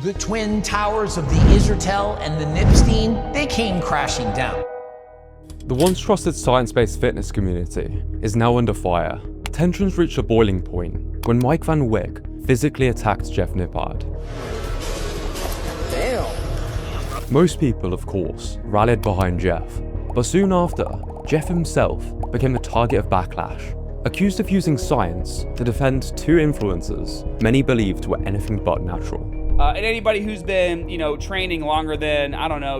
The twin towers of the Israel and the Nipstein, they came crashing down. The once trusted science-based fitness community is now under fire. Tensions reached a boiling point when Mike Van Wyck physically attacked Jeff Nippard. Damn. Most people, of course, rallied behind Jeff, but soon after, Jeff himself became the target of backlash. Accused of using science to defend two influencers many believed were anything but natural. And anybody who's been, training longer than,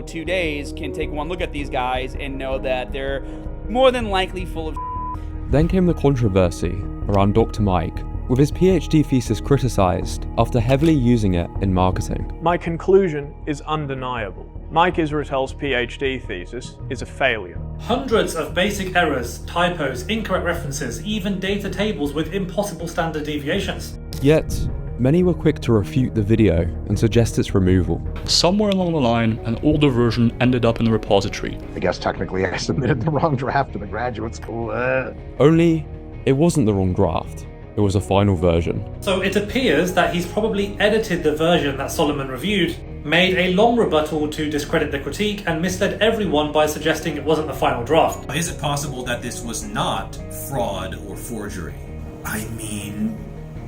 2 days can take one look at these guys and know that they're more than likely full of Then came the controversy around Dr. Mike, with his PhD thesis criticized after heavily using it in marketing. My conclusion is undeniable. Mike Israel's PhD thesis is a failure. Hundreds of basic errors, typos, incorrect references, even data tables with impossible standard deviations. Yet, many were quick to refute the video and suggest its removal. Somewhere along the line, an older version ended up in the repository. I guess technically I submitted the wrong draft to the graduate school. Only, it wasn't the wrong draft. It was a final version. So it appears that he's probably edited the version that Solomon reviewed, made a long rebuttal to discredit the critique, and misled everyone by suggesting it wasn't the final draft. Is it possible that this was not fraud or forgery? I mean,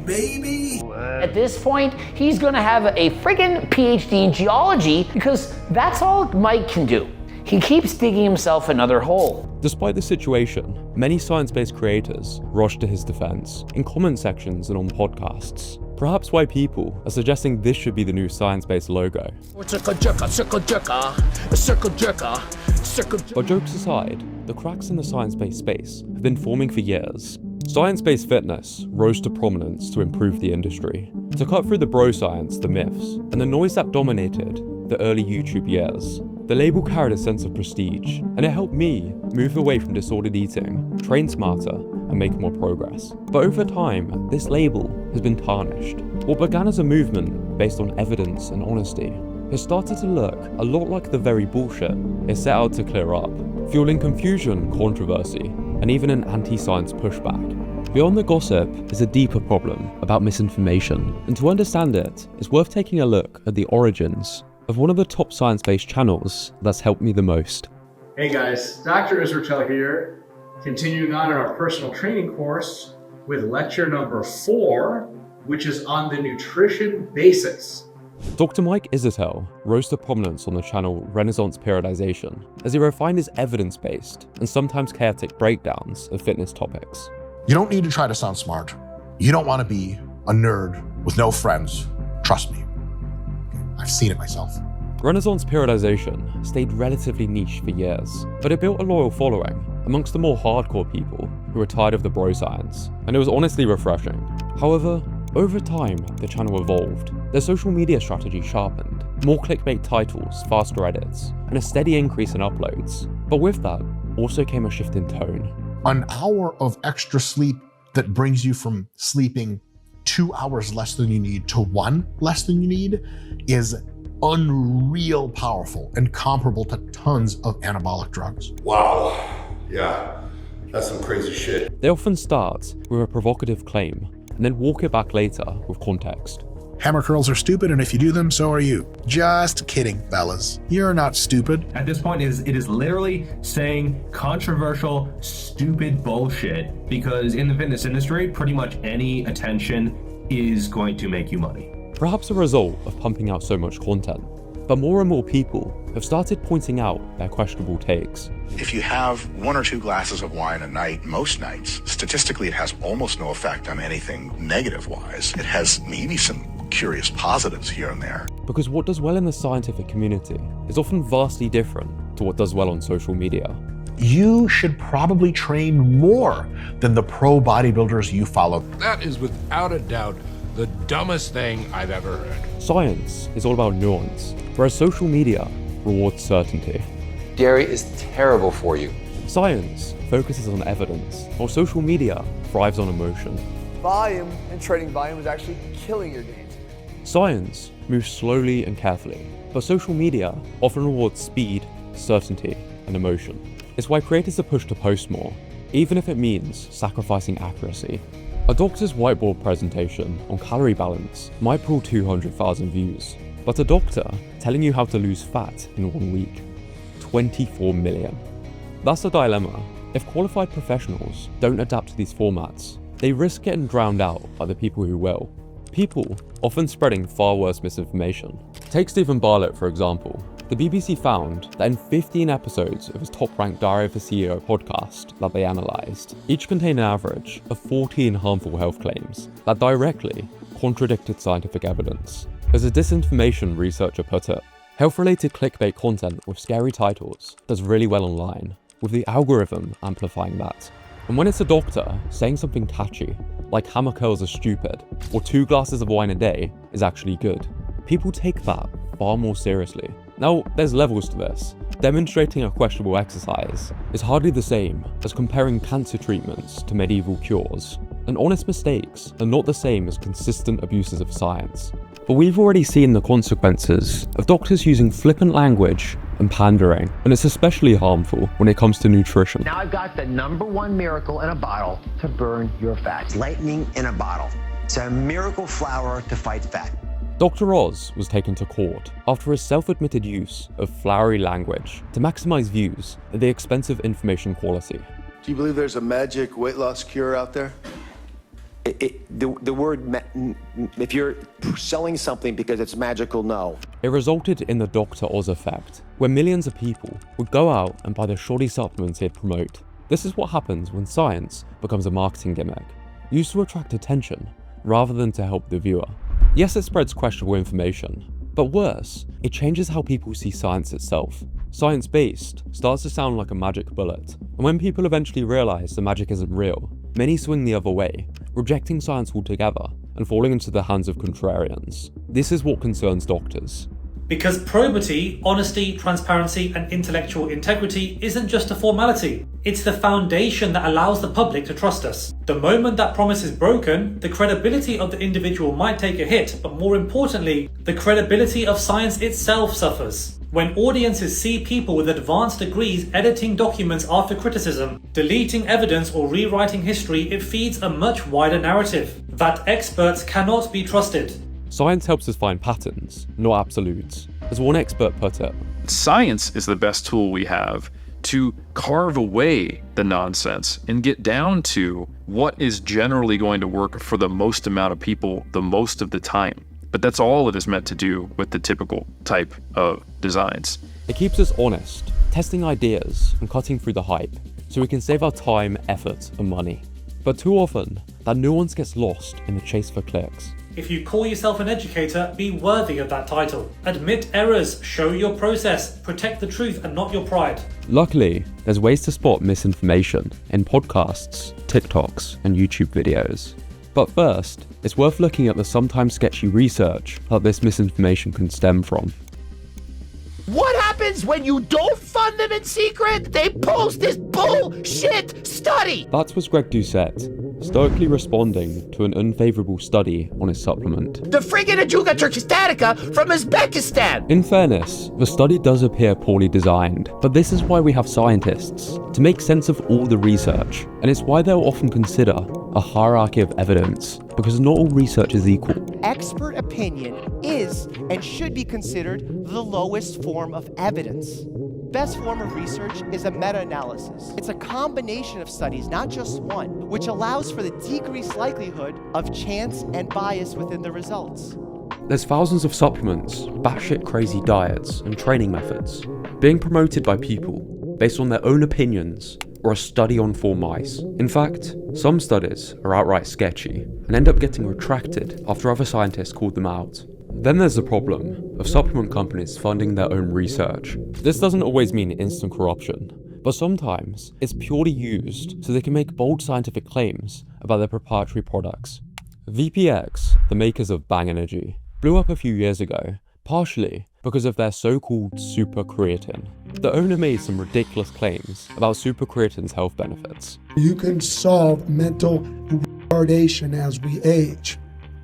baby. At this point, he's gonna have a friggin' PhD in geology because that's all Mike can do. He keeps digging himself another hole. Despite the situation, many science-based creators rushed to his defense in comment sections and on podcasts. Perhaps why people are suggesting this should be the new science-based logo. Circle jerker, circle jerker, circle jerker, circle jerker. But jokes aside, the cracks in the science-based space have been forming for years. Science-based fitness rose to prominence to improve the industry, to cut through the bro science, the myths, and the noise that dominated the early YouTube years. The label carried a sense of prestige, and it helped me move away from disordered eating, train smarter, and make more progress. But over time, this label has been tarnished. What began as a movement based on evidence and honesty has started to look a lot like the very bullshit it set out to clear up, fueling confusion, controversy, and even an anti-science pushback. Beyond the gossip is a deeper problem about misinformation, and to understand it, it's worth taking a look at the origins of one of the top science-based channels that's helped me the most. Hey guys, Dr. Israel here, continuing on in our personal training course with lecture number 4, which is on the nutrition basics. Dr. Mike Israel rose to prominence on the channel Renaissance Periodization as he refined his evidence-based and sometimes chaotic breakdowns of fitness topics. You don't need to try to sound smart. You don't want to be a nerd with no friends. Trust me. I've seen it myself. Renaissance Periodization stayed relatively niche for years, but it built a loyal following amongst the more hardcore people who were tired of the bro science, and it was honestly refreshing. However, over time, the channel evolved. Their social media strategy sharpened, more clickbait titles, faster edits, and a steady increase in uploads. But with that, also came a shift in tone. An hour of extra sleep that brings you from sleeping 2 hours less than you need to 1 less than you need is unreal powerful and comparable to tons of anabolic drugs. Wow. Yeah, that's some crazy shit. They often start with a provocative claim and then walk it back later with context. Hammer curls are stupid, and if you do them, so are you. Just kidding, fellas. You're not stupid. At this point, it is literally saying controversial, stupid bullshit, because in the fitness industry, pretty much any attention is going to make you money. Perhaps a result of pumping out so much content, but more and more people have started pointing out their questionable takes. If you have 1 or 2 glasses of wine a night, most nights, statistically it has almost no effect on anything negative-wise. It has maybe some curious positives here and there. Because what does well in the scientific community is often vastly different to what does well on social media. You should probably train more than the pro bodybuilders you follow. That is without a doubt the dumbest thing I've ever heard. Science is all about nuance, whereas social media rewards certainty. Dairy is terrible for you. Science focuses on evidence, while social media thrives on emotion. Volume and trading volume is actually killing your gains. Science moves slowly and carefully, but social media often rewards speed, certainty, and emotion. It's why creators are pushed to post more, even if it means sacrificing accuracy. A doctor's whiteboard presentation on calorie balance might pull 200,000 views, but a doctor telling you how to lose fat in 1 week. 24 million. That's the dilemma. If qualified professionals don't adapt to these formats, they risk getting drowned out by the people who will. People often spreading far worse misinformation. Take Stephen Bartlett, for example. The BBC found that in 15 episodes of his top-ranked Diary of a CEO podcast that they analysed, each contained an average of 14 harmful health claims that directly contradicted scientific evidence. As a disinformation researcher put it, health-related clickbait content with scary titles does really well online, with the algorithm amplifying that. And when it's a doctor saying something catchy, like hammer curls are stupid, or 2 glasses of wine a day is actually good, people take that far more seriously. Now, there's levels to this. Demonstrating a questionable exercise is hardly the same as comparing cancer treatments to medieval cures, and honest mistakes are not the same as consistent abuses of science. But we've already seen the consequences of doctors using flippant language and pandering, and it's especially harmful when it comes to nutrition. Now I've got the #1 miracle in a bottle to burn your fat. Lightning in a bottle. It's a miracle flour to fight fat. Dr. Oz was taken to court after his self-admitted use of flowery language to maximize views at the expense of information quality. Do you believe there's a magic weight loss cure out there? The word, if you're selling something because it's magical, no. It resulted in the Dr. Oz effect, where millions of people would go out and buy the shoddy supplements he'd promote. This is what happens when science becomes a marketing gimmick, used to attract attention rather than to help the viewer. Yes, it spreads questionable information, but worse, it changes how people see science itself. Science-based starts to sound like a magic bullet, and when people eventually realize the magic isn't real, many swing the other way, rejecting science altogether and falling into the hands of contrarians. This is what concerns doctors. Because probity, honesty, transparency, and intellectual integrity isn't just a formality. It's the foundation that allows the public to trust us. The moment that promise is broken, the credibility of the individual might take a hit, but more importantly, the credibility of science itself suffers. When audiences see people with advanced degrees editing documents after criticism, deleting evidence or rewriting history, it feeds a much wider narrative that experts cannot be trusted. Science helps us find patterns, not absolutes. As one expert put it, science is the best tool we have to carve away the nonsense and get down to what is generally going to work for the most amount of people the most of the time. But that's all it is meant to do with the typical type of designs. It keeps us honest, testing ideas and cutting through the hype, so we can save our time, effort, and money. But too often, that nuance gets lost in the chase for clicks. If you call yourself an educator, be worthy of that title. Admit errors, show your process, protect the truth and not your pride. Luckily, there's ways to spot misinformation in podcasts, TikToks, and YouTube videos. But first, it's worth looking at the sometimes sketchy research that this misinformation can stem from. What happens when you don't fund them in secret? They post this bullshit study! That was Greg Doucette, stoically responding to an unfavourable study on his supplement. The friggin' Ajuga Turkistatica from Uzbekistan! In fairness, the study does appear poorly designed, but this is why we have scientists, to make sense of all the research, and it's why they'll often consider a hierarchy of evidence, because not all research is equal. Expert opinion is and should be considered the lowest form of evidence. Best form of research is a meta-analysis. It's a combination of studies, not just one, which allows for the decreased likelihood of chance and bias within the results. There's thousands of supplements, batshit crazy diets, and training methods being promoted by people based on their own opinions or a study on 4 mice. In fact, some studies are outright sketchy and end up getting retracted after other scientists called them out. Then there's the problem of supplement companies funding their own research. This doesn't always mean instant corruption, but sometimes it's purely used so they can make bold scientific claims about their proprietary products. VPX, the makers of Bang Energy, blew up a few years ago, partially because of their so-called super creatine. The owner made some ridiculous claims about super creatine's health benefits. You can solve mental retardation as we age.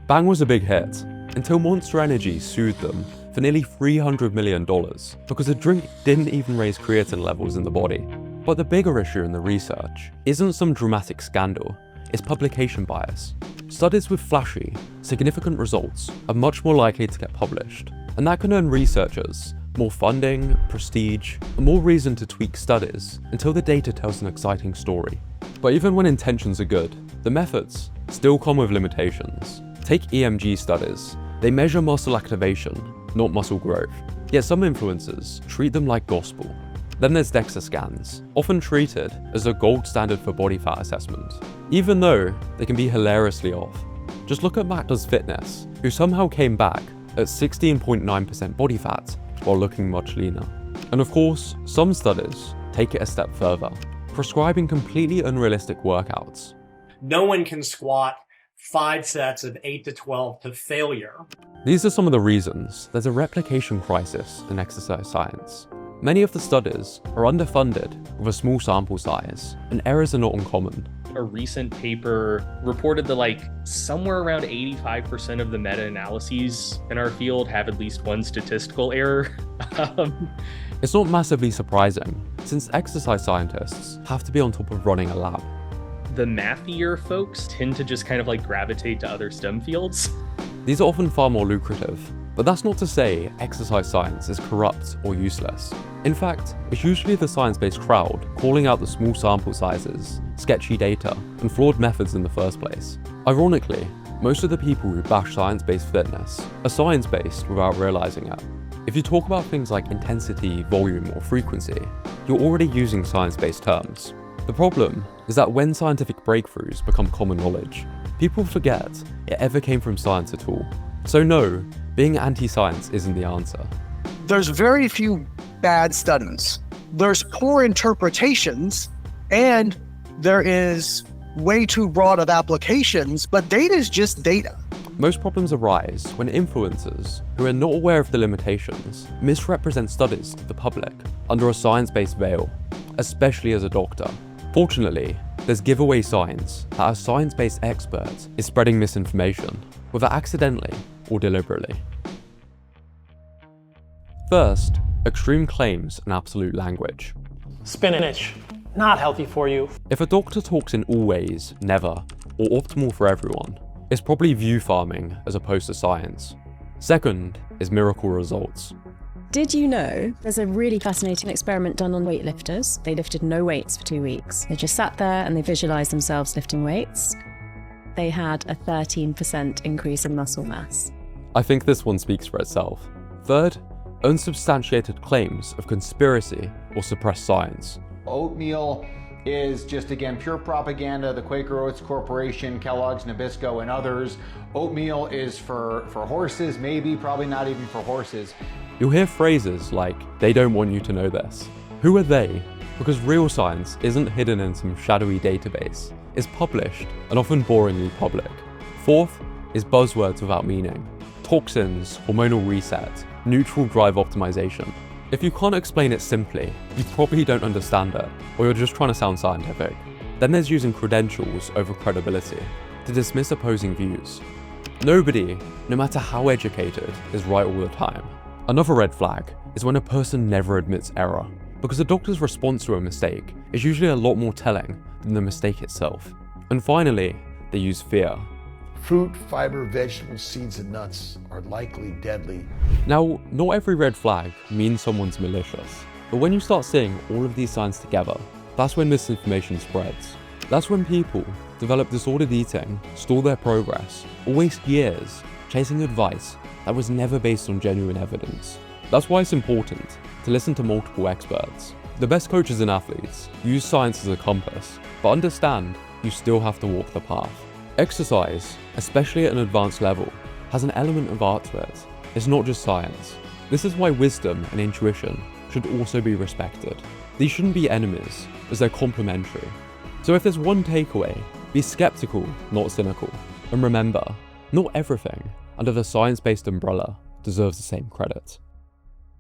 Bang was a big hit, until Monster Energy sued them for nearly $300 million because the drink didn't even raise creatine levels in the body. But the bigger issue in the research isn't some dramatic scandal, it's publication bias. Studies with flashy, significant results are much more likely to get published, And that can earn researchers more funding, prestige, and more reason to tweak studies until the data tells an exciting story. But even when intentions are good, the methods still come with limitations. Take EMG studies. They measure muscle activation, not muscle growth. Yet some influencers treat them like gospel. Then there's DEXA scans, often treated as a gold standard for body fat assessment, even though they can be hilariously off. Just look at Matt Does Fitness, who somehow came back at 16.9% body fat while looking much leaner. And of course, some studies take it a step further, prescribing completely unrealistic workouts. No one can squat 5 sets of 8 to 12 to failure. These are some of the reasons there's a replication crisis in exercise science. Many of the studies are underfunded with a small sample size, and errors are not uncommon. A recent paper reported that somewhere around 85% of the meta-analyses in our field have at least one statistical error. It's not massively surprising, since exercise scientists have to be on top of running a lab. The mathier folks tend to just kind of gravitate to other STEM fields. These are often far more lucrative, but that's not to say exercise science is corrupt or useless. In fact, it's usually the science-based crowd calling out the small sample sizes, sketchy data, and flawed methods in the first place. Ironically, most of the people who bash science-based fitness are science-based without realizing it. If you talk about things like intensity, volume, or frequency, you're already using science-based terms. The problem is that when scientific breakthroughs become common knowledge, people forget it ever came from science at all. So no, being anti-science isn't the answer. There's very few bad studies. There's poor interpretations, and there is way too broad of applications, but data is just data. Most problems arise when influencers, who are not aware of the limitations, misrepresent studies to the public under a science-based veil, especially as a doctor. Fortunately, there's giveaway signs that a science-based expert is spreading misinformation, whether accidentally or deliberately. First, extreme claims and absolute language. Spinach, not healthy for you. If a doctor talks in always, never, or optimal for everyone, it's probably view farming as opposed to science. Second is miracle results. Did you know there's a really fascinating experiment done on weightlifters? They lifted no weights for 2 weeks. They just sat there and they visualized themselves lifting weights. They had a 13% increase in muscle mass. I think this one speaks for itself. Third, unsubstantiated claims of conspiracy or suppressed science. Oatmeal is just, again, pure propaganda. The Quaker Oats Corporation, Kellogg's, Nabisco, and others. Oatmeal is for horses, maybe, probably not even for horses. You'll hear phrases like, they don't want you to know this. Who are they? Because real science isn't hidden in some shadowy database. It's published, and often boringly public. Fourth is buzzwords without meaning. Toxins, hormonal reset, neutral drive optimization. If you can't explain it simply, you probably don't understand it, or you're just trying to sound scientific. Then there's using credentials over credibility to dismiss opposing views. Nobody, no matter how educated, is right all the time. Another red flag is when a person never admits error, because a doctor's response to a mistake is usually a lot more telling than the mistake itself. And finally, they use fear. Fruit, fiber, vegetables, seeds, and nuts are likely deadly. Now, not every red flag means someone's malicious, but when you start seeing all of these signs together, that's when misinformation spreads. That's when people develop disordered eating, stall their progress, or waste years chasing advice that was never based on genuine evidence. That's why it's important to listen to multiple experts. The best coaches and athletes use science as a compass, but understand you still have to walk the path. Exercise, especially at an advanced level, has an element of art to it. It's not just science. This is why wisdom and intuition should also be respected. These shouldn't be enemies, as they're complementary. So if there's one takeaway, be skeptical, not cynical. And remember, not everything under the science-based umbrella deserves the same credit.